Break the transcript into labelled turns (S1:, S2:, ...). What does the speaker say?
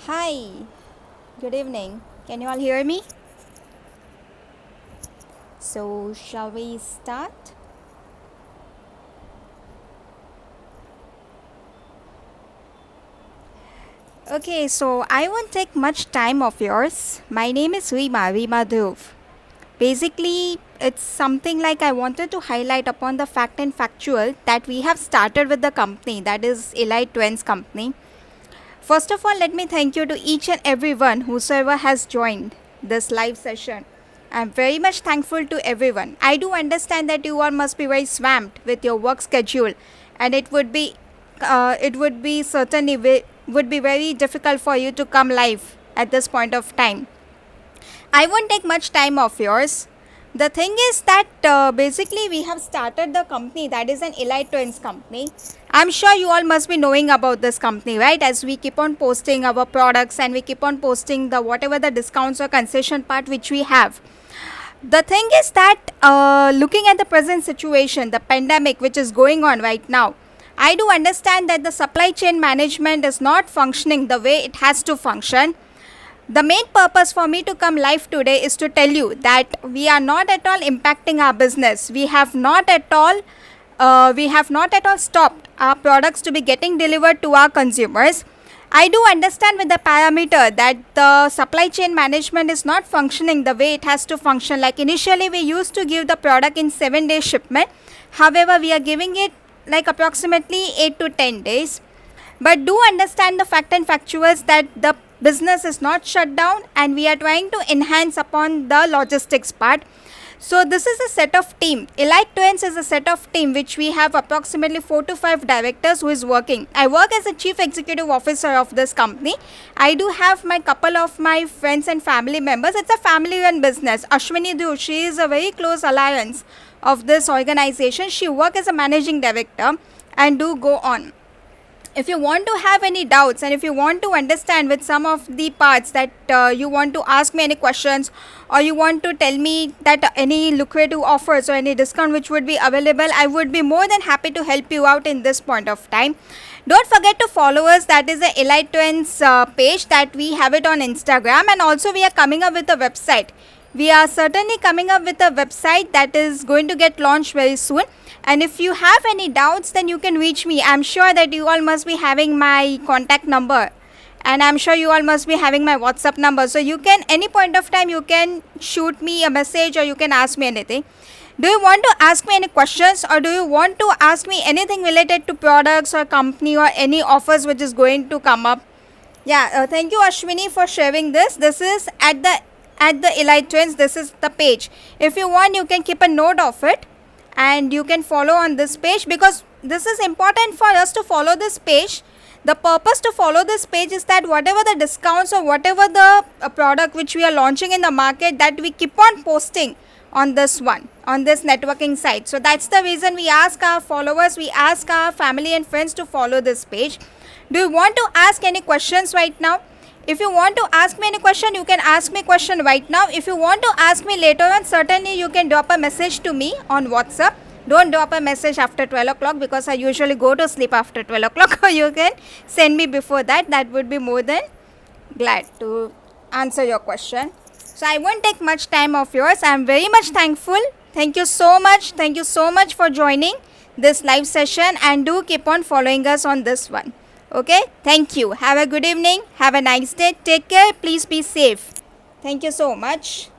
S1: Hi, good evening. Can you all hear me? So, shall we start? Okay, so I won't take much time of yours. My name is Rima Dhruv. Basically, it's something like I wanted to highlight upon the fact and factual that we have started with the company, that is Elite Twins Company. First of all, let me thank you to each and everyone whosoever has joined this live session. I'm very much thankful to everyone. I do understand that you all must be very swamped with your work schedule, and it would be certainly would be very difficult for you to come live at this point of time. I won't take much time of yours. The thing is that basically we have started the company, that is an Elite Twins company. I'm sure you all must be knowing about this company, right? As we keep on posting our products and we keep on posting the whatever the discounts or concession part which we have. The thing is that looking at the present situation, the pandemic which is going on right now, I do understand that the supply chain management is not functioning the way it has to function. The main purpose for me to come live today is to tell you that we are not at all impacting our business. We have not at all stopped our products to be getting delivered to our consumers. I do understand with the parameter that the supply chain management is not functioning the way it has to function. Like initially we used to give the product in 7 day shipment. However, we are giving it like approximately 8 to 10 days. But do understand the fact and factuals that the business is not shut down and we are trying to enhance upon the logistics part. So this is a set of team. Elite Twins is a set of team which we have approximately 4 to 5 directors who is working. I work as a chief executive officer of this company. I do have my couple of my friends and family members. It's a family run business. Ashwini Dhruv, she is a very close alliance of this organization. She work as a managing director and do go on. If you want to have any doubts and if you want to understand with some of the parts that you want to ask me any questions, or you want to tell me that any lucrative offers or any discount which would be available, I would be more than happy to help you out in this point of time. Don't forget to follow us, that is the Elite Twins page that we have it on Instagram, and also we are coming up with a website. We are certainly coming up with a website that is going to get launched very soon. And if you have any doubts, then you can reach me. I'm sure that you all must be having my contact number, and I'm sure you all must be having my WhatsApp number. So you can, any point of time, you can shoot me a message or you can ask me anything. Do you want to ask me any questions, or do you want to ask me anything related to products or company or any offers which is going to come up? Yeah, thank you Ashwini for sharing this. This is at the Elite Twins. This is the page. If you want, you can keep a note of it and you can follow on this page, because this is important for us to follow this page. The purpose to follow this page is that whatever the discounts or whatever the product which we are launching in the market, that we keep on posting on this one, on this networking site. So that's the reason we ask our followers, we ask our family and friends to follow this page. Do you want to ask any questions right now? If you want to ask me any question, you can ask me question right now. If you want to ask me later on, certainly you can drop a message to me on WhatsApp. Don't drop a message after 12 o'clock, because I usually go to sleep after 12 o'clock. Or you can send me before that. That would be more than glad to answer your question. So I won't take much time of yours. I am very much thankful. Thank you so much. Thank you so much for joining this live session, and do keep on following us on this one. Okay, thank you. Have a good evening. Have a nice day. Take care. Please be safe. Thank you so much.